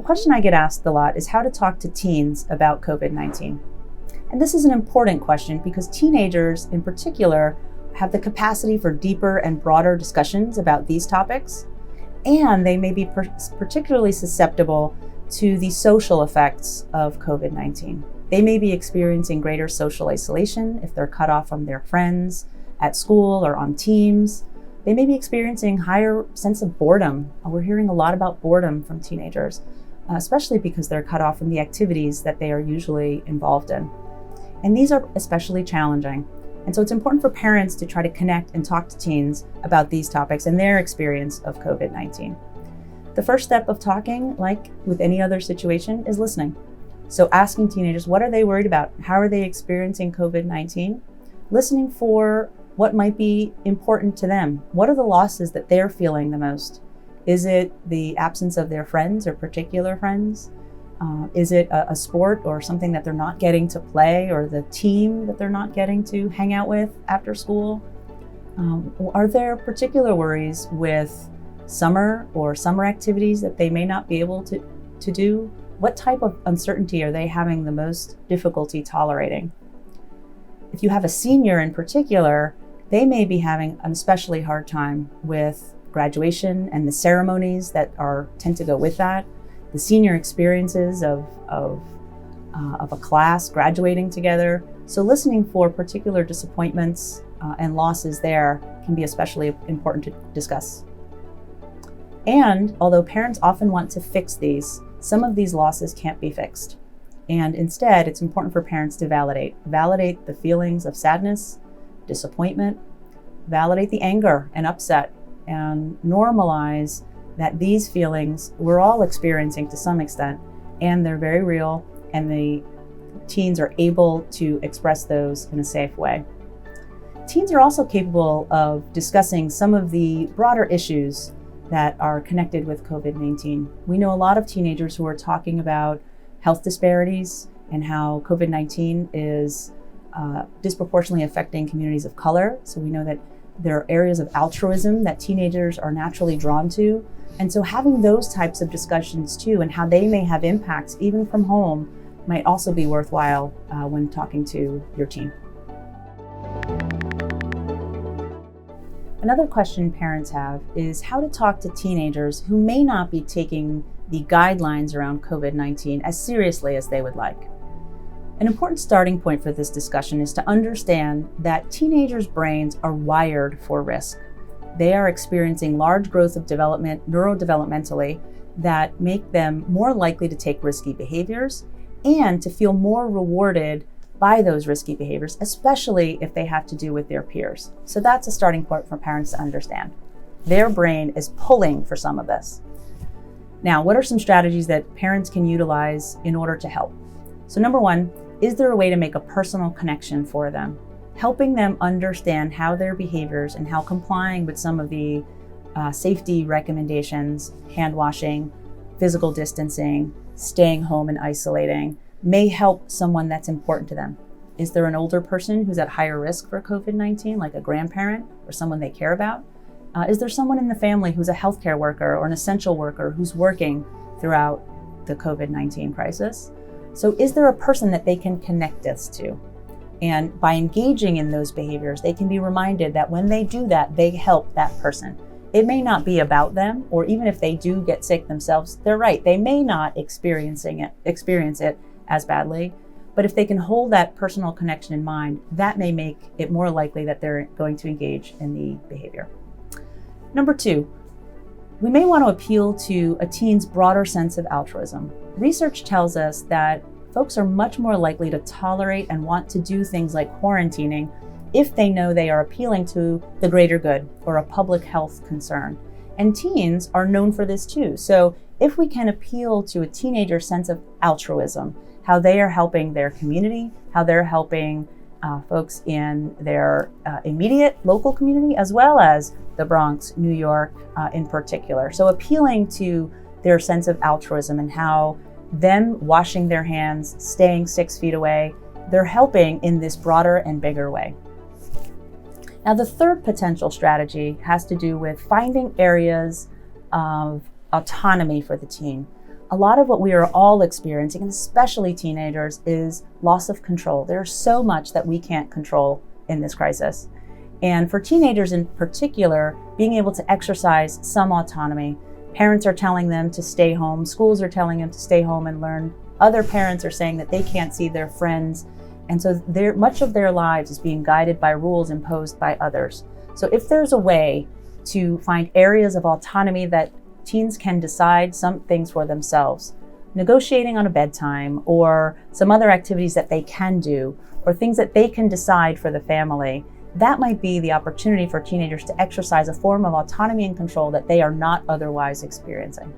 question I get asked a lot is how to talk to teens about COVID-19. And this is an important question because teenagers in particular have the capacity for deeper and broader discussions about these topics, and they may be particularly susceptible to the social effects of COVID-19. They may be experiencing greater social isolation if they're cut off from their friends at school or on teams. They may be experiencing higher sense of boredom. We're hearing a lot about boredom from teenagers, especially because they're cut off from the activities that they are usually involved in. And these are especially challenging. And so it's important for parents to try to connect and talk to teens about these topics and their experience of COVID-19. The first step of talking, like with any other situation, is listening. So asking teenagers, what are they worried about? How are they experiencing COVID-19? Listening for what might be important to them. What are the losses that they're feeling the most? Is it the absence of their friends or particular friends? Is it a sport or something that they're not getting to play, or the team that they're not getting to hang out with after school? Are there particular worries with summer or summer activities that they may not be able to do? What type of uncertainty are they having the most difficulty tolerating? If you have a senior in particular, they may be having an especially hard time with graduation and the ceremonies that tend to go with that, the senior experiences of a class graduating together. So listening for particular disappointments and losses there can be especially important to discuss. And although parents often want to fix these, some of these losses can't be fixed. And instead, it's important for parents to validate the feelings of sadness, disappointment, validate the anger and upset, and normalize that these feelings we're all experiencing to some extent, and they're very real, and the teens are able to express those in a safe way. Teens are also capable of discussing some of the broader issues that are connected with COVID-19. We know a lot of teenagers who are talking about health disparities and how COVID-19 is disproportionately affecting communities of color. So we know that there are areas of altruism that teenagers are naturally drawn to. And so having those types of discussions too, and how they may have impacts even from home, might also be worthwhile when talking to your teen. Another question parents have is how to talk to teenagers who may not be taking the guidelines around COVID-19 as seriously as they would like. An important starting point for this discussion is to understand that teenagers' brains are wired for risk. They are experiencing large growth of development neurodevelopmentally that make them more likely to take risky behaviors and to feel more rewarded by those risky behaviors, especially if they have to do with their peers. So that's a starting point for parents to understand. Their brain is pulling for some of this. Now, what are some strategies that parents can utilize in order to help? So number one, is there a way to make a personal connection for them? Helping them understand how their behaviors and how complying with some of the safety recommendations, hand washing, physical distancing, staying home and isolating, may help someone that's important to them. Is there an older person who's at higher risk for COVID-19, like a grandparent or someone they care about? Is there someone in the family who's a healthcare worker or an essential worker who's working throughout the COVID-19 crisis? So is there a person that they can connect this to? And by engaging in those behaviors, they can be reminded that when they do that, they help that person. It may not be about them, or even if they do get sick themselves, they're right. They may not experience it as badly, but if they can hold that personal connection in mind, that may make it more likely that they're going to engage in the behavior. Number two, we may want to appeal to a teen's broader sense of altruism. Research tells us that folks are much more likely to tolerate and want to do things like quarantining if they know they are appealing to the greater good or a public health concern. And teens are known for this too. So if we can appeal to a teenager's sense of altruism, how they are helping their community, how they're helping folks in their immediate local community, as well as the Bronx, New York in particular. So appealing to their sense of altruism and how them washing their hands, staying 6 feet away, they're helping in this broader and bigger way. Now, the third potential strategy has to do with finding areas of autonomy for the teen, a lot of what we are all experiencing, and especially teenagers, is loss of control. There's so much that we can't control in this crisis. And for teenagers in particular, being able to exercise some autonomy. Parents are telling them to stay home. Schools are telling them to stay home and learn. Other parents are saying that they can't see their friends. And so much of their lives is being guided by rules imposed by others. So if there's a way to find areas of autonomy that teens can decide some things for themselves, negotiating on a bedtime or some other activities that they can do, or things that they can decide for the family, that might be the opportunity for teenagers to exercise a form of autonomy and control that they are not otherwise experiencing.